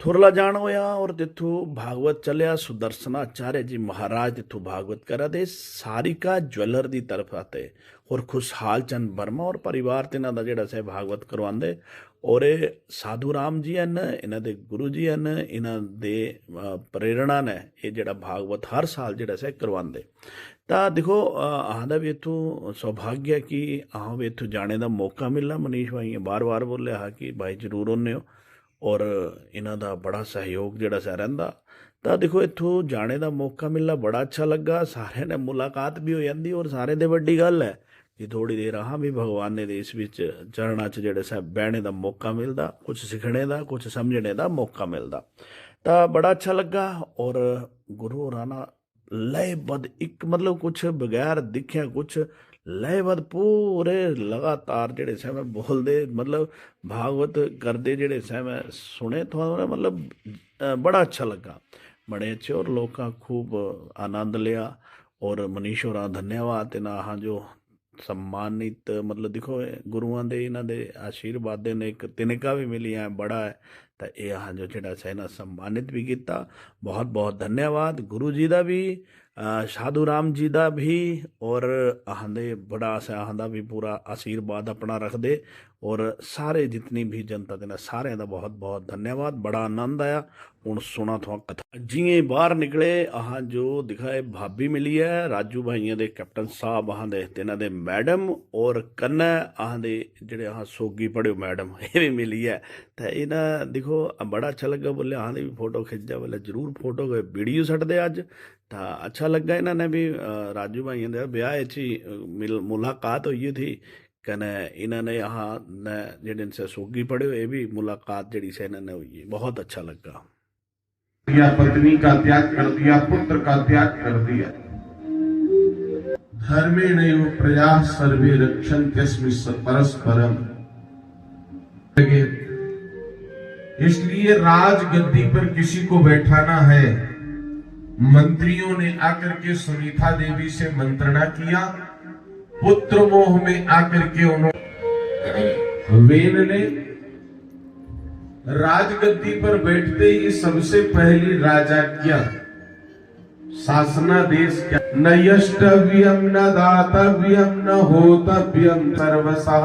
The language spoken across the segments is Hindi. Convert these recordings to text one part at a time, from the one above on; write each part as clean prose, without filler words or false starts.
थुरला जान होया और तिथु भागवत चलिया सुदर्शनाचार्य जी महाराज तिथु भागवत करा दे सारिका ज्वैलर दी तरफ आते और खुशहाल चंद वर्मा और परिवार तिना दा जेड़ा से भागवत करवांदे और ये साधु राम जी हन इन्हां दे गुरु जी हन इन्हां दे प्रेरणा ने ये जेड़ा भागवत हर साल जेड़ा से करवांदे। ਤਾਂ देखो आंदा भी इतों सौभाग्य कि अहाँ भी इतों जाने का मौका मिलना। मनीष भाई बार बार बोलिया हा कि भाई जरूर होने हो और इन्हां दा बड़ा सहयोग जिहड़ा सा रहिंदा। ਤਾਂ देखो इतों जाने का मौका मिलना बड़ा अच्छा लगा। सारे ने मुलाकात भी हो जाती और सारे दे वड्डी गल है कि थोड़ी देर अहाँ भी भगवान ने देश विच चरणा च जिहड़े सा बहने का मौका मिलता, कुछ सीखने का कुछ समझने का मौका मिलता। तो बड़ा अच्छा लगा और गुरु होरां नाल लयबद्ध एक मतलब कुछ बगैर दिखे कुछ लयबद्ध पूरे लगातार जेड़े से मैं बोलते मतलब भागवत करते जेड़े से मैं सुने तो मतलब बड़ा अच्छा लगा, बड़े अच्छे और लोग खूब आनंद लिया। और मनीष होरां धन्यवाद इन्हां हाँ जो सम्मानित मतलब देखो गुरुआं दे इन्हां दे आशीर्वाद ने एक तिनका भी मिली है बड़ा है। तो ये हाँ जो जेड़ा से इन्हां सम्मानित भी किया, बहुत बहुत धन्यवाद गुरु जी का भी, साधु राम जी का भी और आंदे बड़ा से आंदा भी पूरा आशीर्वाद अपना रख दे और सारे जितनी भी जनता देना सारे का बहुत बहुत धन्यवाद। बड़ा आनंद आया हूँ सुना थोड़ा कथा जिए बाहर निकले अहाँ जो दिखाए भाभी मिली है राजू भाइयों के कैप्टन साहब अहाँ दे तिन्हां दे मैडम और कन्नै अहाँ दे जेड़े अहाँ सोगी पढ़ियो मैडम ये भी मिली है। तो इन्हें देखो बड़ा अच्छा लगा बोले अहाँ भी फोटो खिंच जा बोले जरूर फोटो वीडियो सट दे अज। तो अच्छा लगा इन्होंने भी राजू भाइयों के ब्याह मुलाकात हुई थी कने इन्होंने यहाँ ने जेडे से सोगी पढ़े ये भी मुलाकात जड़ी से इन्होंने हुई है, बहुत अच्छा लगा। दिया पत्नी का त्याग कर दिया, पुत्र का त्याग कर दिया। धर्मेणैव प्रजा सर्वे रक्षन्त्यस्मि परस्परम। इसलिए राजगद्दी पर किसी को बैठाना है, मंत्रियों ने आकर के सुनीता देवी से मंत्रणा किया, पुत्र मोह में आकर के उन्होंने वेन ने राजगद्दी पर बैठते ही सबसे पहली राजाज्ञा शासनादेश क्या, न यष्टव्यम न दातव्यम न होतव्यम सर्वसः।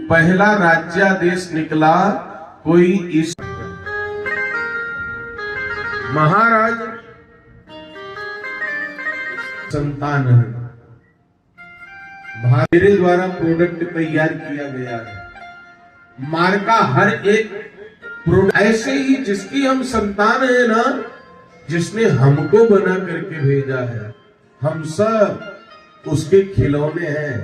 पहला राज्यादेश निकला कोई इस महाराज संतान है, मेरे द्वारा प्रोडक्ट तैयार किया गया है, मार्का हर एक प्रोडक्ट ऐसे ही जिसकी हम संतान है ना, जिसने हमको बना करके भेजा है, हम सब उसके खिलौने हैं,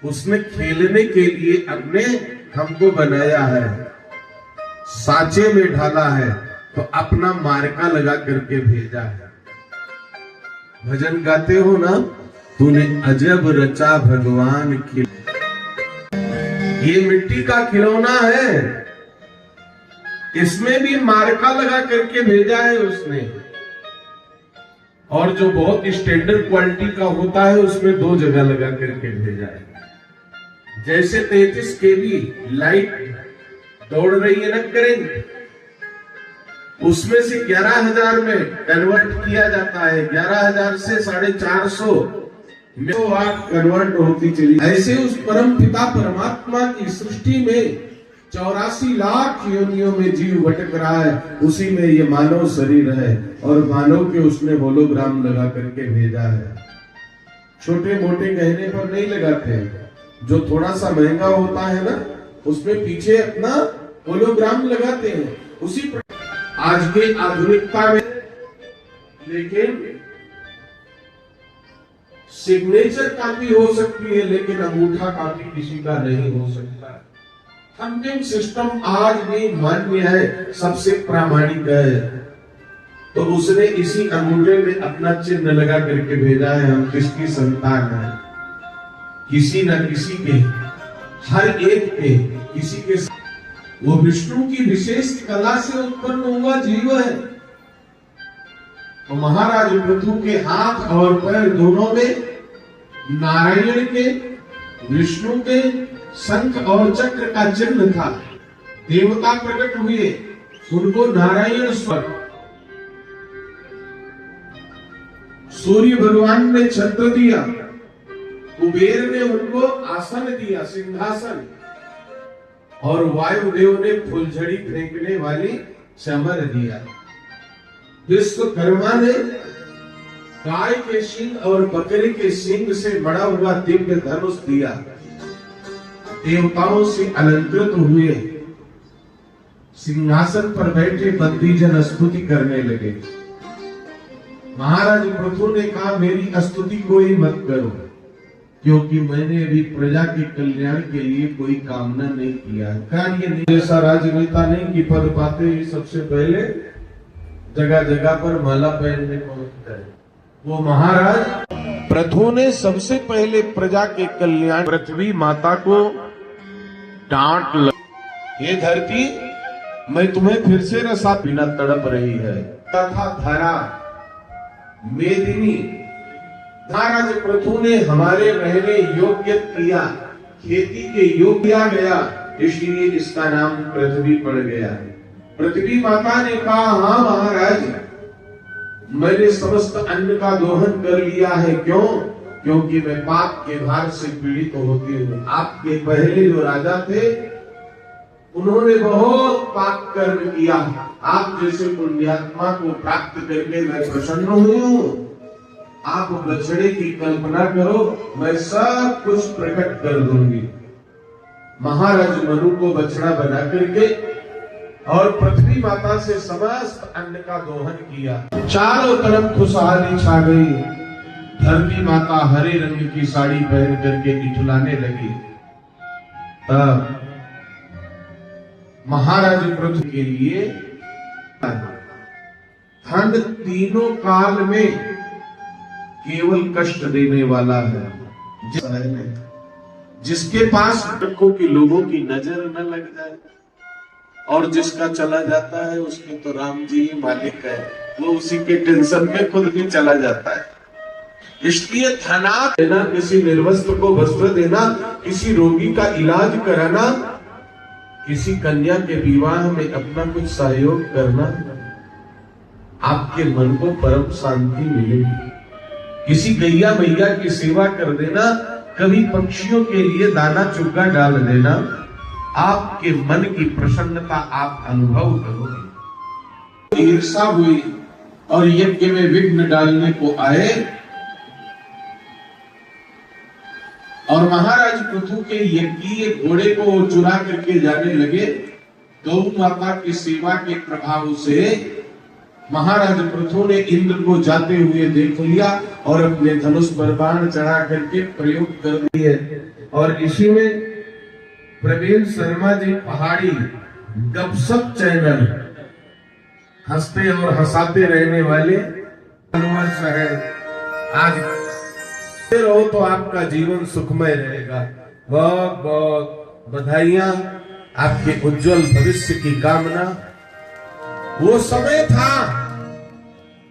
उसने खेलने के लिए अपने हमको बनाया है, साचे में ढाला है तो अपना मार्का लगा करके भेजा है। भजन गाते हो ना, तूने अजब रचा भगवान की, ये मिट्टी का खिलौना है, इसमें भी मार्का लगा करके भेजा है उसने। और जो बहुत स्टैंडर्ड क्वालिटी का होता है उसमें 2 जगह लगा करके भेजा है। जैसे 33 kV लाइट दौड़ रही है ना करंट, उसमें से 11,000 में कन्वर्ट किया जाता है, 11,000 से 450 में वाट कन्वर्ट होती चली। ऐसे उस परम पिता परमात्मा की सृष्टि में 84 लाख योनियों में जीव भटक रहा है, उसी में ये मानव शरीर है और मानव के उसने होलोग्राम लगा करके भेजा है। छोटे मोटे गहने पर नहीं लगाते, जो थोड़ा सा महंगा होता है ना उसमें पीछे अपना होलोग्राम लगाते हैं। उसी आज के आधुनिकता में लेकिन सिग्नेचर कॉपी हो सकती है लेकिन अंगूठा कॉपी किसी का नहीं हो सकता। अंतिम सिस्टम आज भी मान्य है, सबसे प्रामाणिक है, तो उसने इसी अंगूठे में अपना चिन्ह लगा करके भेजा है, हम किसकी संतान है, किसी न किसी के, हर एक के, किसी के। वो विष्णु की विशेष कला से उत्पन्न हुआ जीव है। तो महाराज पृथु के हाथ और पैर दोनों में नारायण के, विष्णु के शंख और चक्र का चिन्ह था। देवता प्रकट हुए, उनको नारायण स्वर, सूर्य भगवान ने छत्र दिया, कुबेर ने उनको आसन दिया, सिंहासन, और वायुदेव ने फुलझड़ी फेंकने वाली चमर दिया। विश्वकर्मा ने गाय के सींग और बकरी के सींग से बड़ा हुआ दिव्य धनुष दिया। देवताओं से अलंकृत हुए सिंहासन पर बैठे बंदीजन स्तुति करने लगे। महाराज पृथु ने कहा, मेरी स्तुति कोई मत करो, क्योंकि मैंने अभी प्रजा के कल्याण के लिए कोई कामना नहीं किया। कार्य नहीं, ऐसा राजनेता नहीं कि पद पाते ही सबसे पहले जगह जगह पर माला पहनने पहुंचता है। वो महाराज पृथु ने सबसे पहले प्रजा के कल्याण, पृथ्वी माता को डांट लगा, हे धरती, मैं तुम्हें फिर से रसा बिना तड़प रही है। था धरा मेदिनी, महाराज पृथु ने हमारे रहने योग्य किया, खेती के योग्य किया गया, इसलिए इसका नाम पृथ्वी पड़ गया। पृथ्वी माता ने कहा, हाँ महाराज, मैंने समस्त अन्न का दोहन कर लिया है। क्यों? क्योंकि मैं पाप के भार से पीड़ित होती हूँ। आपके पहले जो राजा थे उन्होंने बहुत पाप कर्म किया, आप जैसे पुण्यात्मा को प्राप्त करके मैं प्रसन्न हुई हूँ। आप बछड़े की कल्पना करो, मैं सब कुछ प्रकट कर दूंगी। महाराज मनु को बछड़ा बना करके और पृथ्वी माता से समस्त अन्न का दोहन किया। चारों तरफ खुशहाली छा गई। धरती माता हरे रंग की साड़ी पहन करके इठलाने लगी। तब महाराज पृथ्वी के लिए ठंड तीनों काल में केवल कष्ट देने वाला है। जिसके पास रखो कि लोगों की नजर न लग जाए, और जिसका चला जाता है उसके तो राम जी ही मालिक है, वो उसी के टेंशन में खुद भी चला जाता है। इसलिए धना देना, किसी निर्वस्त्र को वस्त्र देना, किसी रोगी का इलाज कराना, किसी कन्या के विवाह में अपना कुछ सहयोग करना, आपके मन को परम शांति मिलेगी। किसी गैया मैया की सेवा कर देना, कभी पक्षियों के लिए दाना चुग्गा डाल देना, आपके मन की प्रसन्नता आप अनुभव करोगे। ईर्षा हुई और यज्ञ में विघ्न डालने को आए, और महाराज पृथु के यज्ञीय घोड़े को चुरा करके जाने लगे। गौ माता की सेवा के प्रभाव से महाराज पृथु ने इंद्र को जाते हुए देख लिया और अपने धनुष पर बाण चढ़ा करके प्रयोग कर दिए। और इसी में प्रवीण शर्मा जी पहाड़ी गपशप चैनल, हंसते और हंसाते रहने वाले आज रहो तो आपका जीवन सुखमय रहेगा। बहुत बहुत बधाइयां, आपके उज्जवल भविष्य की कामना। वो समय था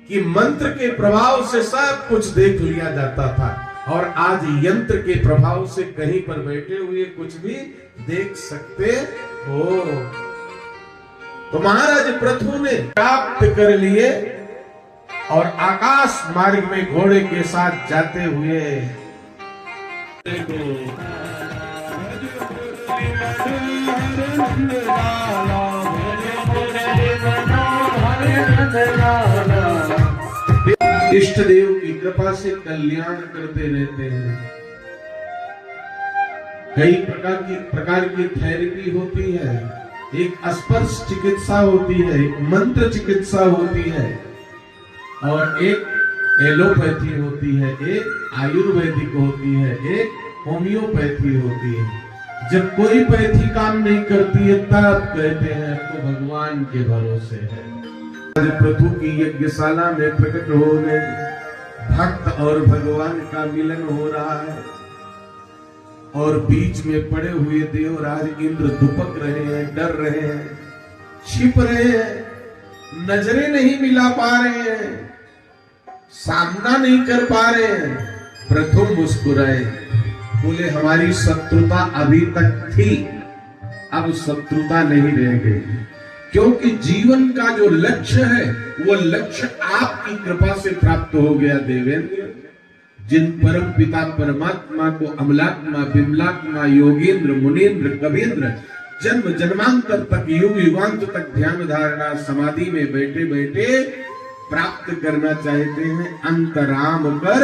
कि मंत्र के प्रभाव से सब कुछ देख लिया जाता था, और आज यंत्र के प्रभाव से कहीं पर बैठे हुए कुछ भी देख सकते हो। तो महाराज पृथु ने प्राप्त कर लिए और आकाश मार्ग में घोड़े के साथ जाते हुए इष्ट देव की कृपा से कल्याण करते रहते हैं। कई प्रकार की थेरेपी होती है। एक स्पर्श चिकित्सा होती है, एक मंत्र चिकित्सा होती है, और एक एलोपैथी होती है, एक आयुर्वेदिक होती है, एक होम्योपैथी होती है। जब कोई पैथी काम नहीं करती है तब कहते हैं तो भगवान के भरोसे है। पृथु की यज्ञशाला में प्रकट हो गए भक्त और भगवान का मिलन हो रहा है, और बीच में पड़े हुए देवराज इंद्र दुपक रहे हैं, डर रहे हैं, छिप रहे हैं, नजरें नहीं मिला पा रहे हैं, सामना नहीं कर पा रहे हैं। पृथु मुस्कुराए, बोले हमारी शत्रुता अभी तक थी, अब शत्रुता नहीं रह गई, क्योंकि जीवन का जो लक्ष्य है वो लक्ष्य आपकी कृपा से प्राप्त हो गया देवेंद्र। जिन परम पिता परमात्मा को अमलात्मा बिमलात्मा योगेंद्र मुनेन्द्र कबींद्र जन्म जन्मांतर तक युग युगांत तक ध्यान धारणा समाधि में बैठे बैठे प्राप्त करना चाहते हैं, अंतराम कर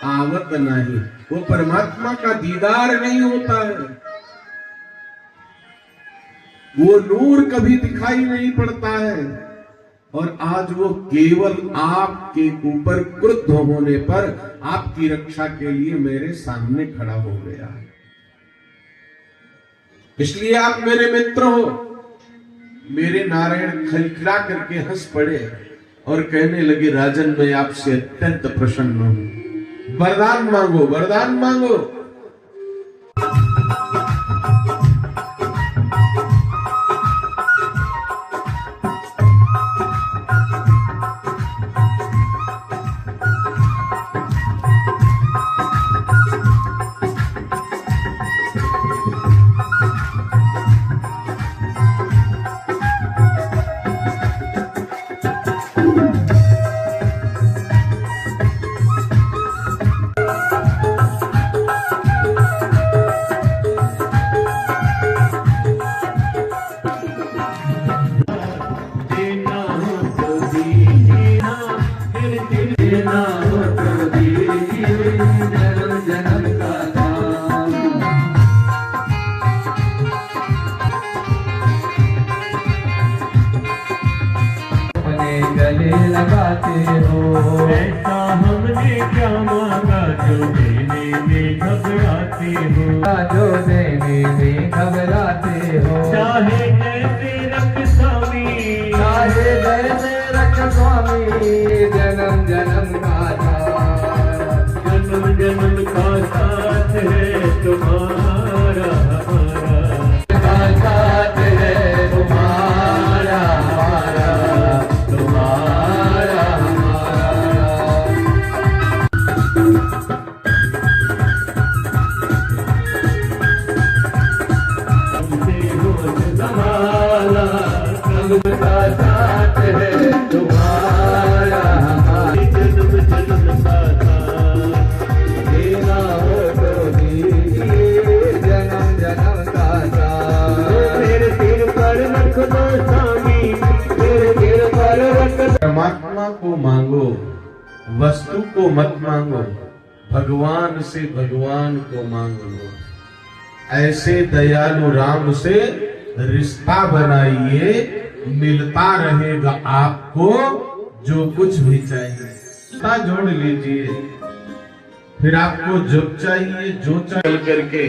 आवत नहीं। वो परमात्मा का दीदार नहीं होता है, वो नूर कभी दिखाई नहीं पड़ता है। और आज वो केवल आपके ऊपर क्रुद्ध होने पर आपकी रक्षा के लिए मेरे सामने खड़ा हो गया है। इसलिए आप मेरे मित्र हो। मेरे नारायण खिलखिला करके हंस पड़े और कहने लगे, राजन मैं आपसे अत्यंत प्रसन्न हूं, वरदान मांगो वरदान मांगो। गले लगाते हो, ऐसा हमने क्या मांगा जो देने में घबराते हो, जो देने में घबराते हो। चाहे जैसे रख स्वामी, चाहे जैसे रख स्वामी, जन्म जन्म का साथ, जन्म जन्म का साथ है तुम्हारा हमारा, का साथ है तुम्हारा हमारा, तुम्हारा हमारा। तुमसे रोज संभाला, सबका साथ है तुम्हारा हमारा, जन्म जन्म का साथ देना हो तो दीजिए, जन्म जन्म का साथ। मेरे सिर पर रख दो स्वामी, मेरे सिर पर रख दो। परमात्मा को मांगो, वस्तु को मत मांगो, भगवान से भगवान को मांग लो। ऐसे दयालु राम से रिश्ता बनाइए, मिलता रहेगा आपको जो कुछ भी चाहिए। रिश्ता जोड़ लीजिए, फिर आपको जब चाहिए जो चल करके।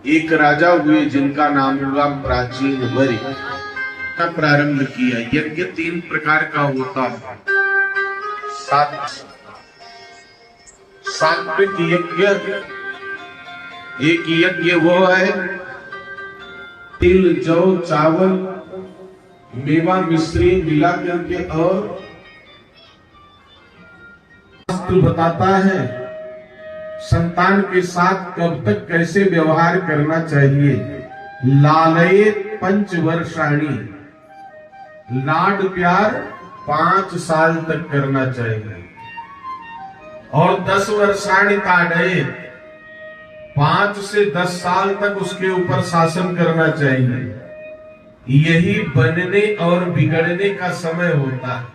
एक राजा हुए जिनका नाम हुआ प्राचीन वरी, का प्रारंभ किया। यज्ञ 3 प्रकार का होता है। सात्विक यज्ञ, एक यज्ञ वो है तिल जौ चावल मेवा मिश्री मिला करके, और शास्त्र बताता है संतान के साथ कब तक कैसे व्यवहार करना चाहिए। लालये पंचवर्षाणी, लाड प्यार 5 साल तक करना चाहिए। और 10 वर्षाणी ताड़ये, 5 से 10 साल तक उसके ऊपर शासन करना चाहिए। यही बनने और बिगड़ने का समय होता है।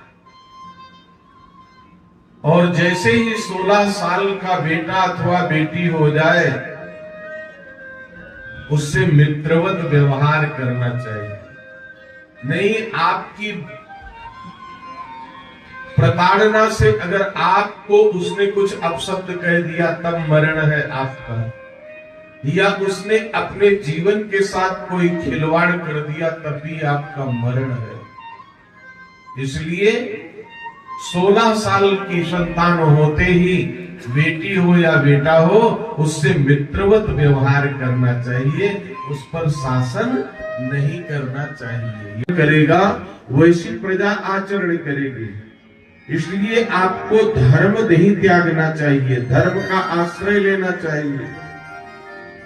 और जैसे ही 16 साल का बेटा अथवा बेटी हो जाए, उससे मित्रवत व्यवहार करना चाहिए। नहीं, आपकी प्रताड़ना से अगर आपको उसने कुछ अपशब्द कह दिया तब मरण है आपका, या उसने अपने जीवन के साथ कोई खिलवाड़ कर दिया तब भी आपका मरण है। इसलिए 16 साल की संतान होते ही, बेटी हो या बेटा हो, उससे मित्रवत व्यवहार करना चाहिए, उस पर शासन नहीं करना चाहिए। करेगा वैसी प्रजा आचरण करेगी। इसलिए आपको धर्म नहीं त्यागना चाहिए, धर्म का आश्रय लेना चाहिए।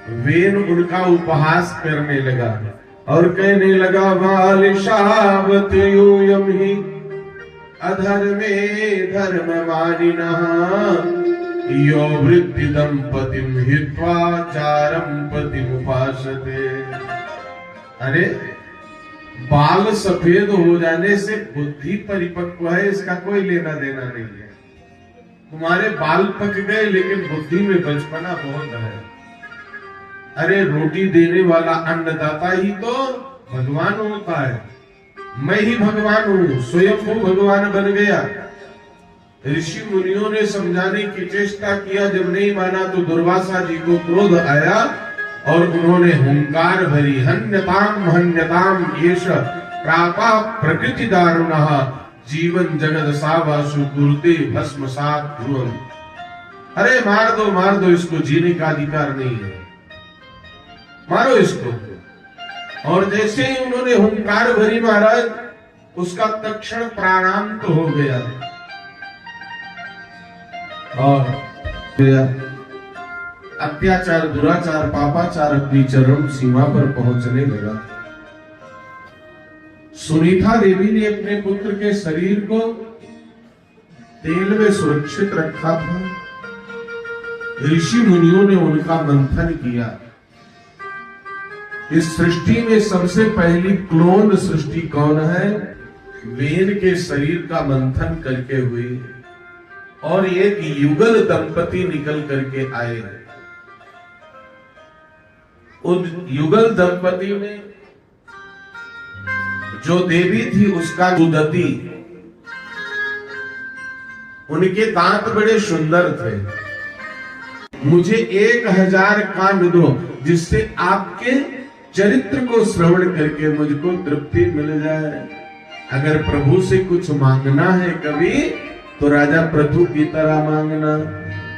वेन उनका उपहास करने लगा और कहने लगा बाल शावत यूयम ही अधर्मे धर्म मानिनः यो वृत्ति दंपतिम हित्वा चारम पतिम उपासते। अरे बाल सफेद हो जाने से बुद्धि परिपक्व है, इसका कोई लेना देना नहीं है। तुम्हारे बाल पक गए लेकिन बुद्धि में बचपना बहुत है। अरे रोटी देने वाला अन्नदाता ही तो भगवान होता है। मैं ही भगवान हूँ, स्वयं भगवान बन गया। ऋषि मुनियों ने समझाने की चेष्टा किया, जब नहीं माना तो दुर्वासा जी को क्रोध आया और उन्होंने हुंकार भरी, हन्यताम हन्यताम येष प्रापा प्रकृति दारुणः जीवन जगद सावासु कुरुते भस्मसात् ध्रुवम्। अरे मार दो इसको, जीने का अधिकार नहीं है, मारो इसको। और जैसे ही उन्होंने हुंकार भरी महाराज, उसका तत्क्षण प्राणांत हो गया और अत्याचार दुराचार पापाचार अपनी चरम सीमा पर पहुंचने लगा। सुनीता देवी ने अपने पुत्र के शरीर को तेल में सुरक्षित रखा था। ऋषि मुनियों ने उनका मंथन किया। इस सृष्टि में सबसे पहली क्लोन सृष्टि कौन है? वेन के शरीर का मंथन करके हुई और एक युगल दंपति निकल करके आए। उन युगल दंपति में जो देवी थी उसका दुदती, उनके दांत बड़े सुंदर थे। मुझे 1000 कांड दो जिससे आपके चरित्र को श्रवण करके मुझको तृप्ति मिल जाए। अगर प्रभु से कुछ मांगना है कभी तो राजा पृथु की तरह मांगना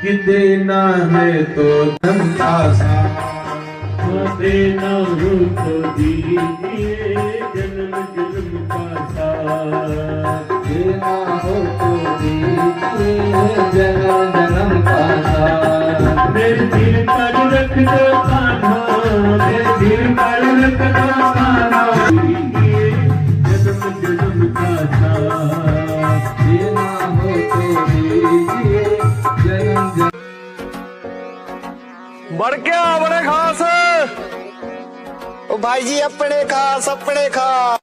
कि देना है तो धन आसा, देना हो तो दीजिए जन्म जन्म का साथ, देना हो तो दीजिए जन्म जन्म का साथ। मेरे दिल पर रख दो कान्हा, मेरे दिल पर रख दो कान्हा, दीजिए जन्म जन्म का साथ, देना हो तो दीजिए जन्म जन्म। बढ़ क्या बड़े खास ओ भाई जी अपने खास अपने खास।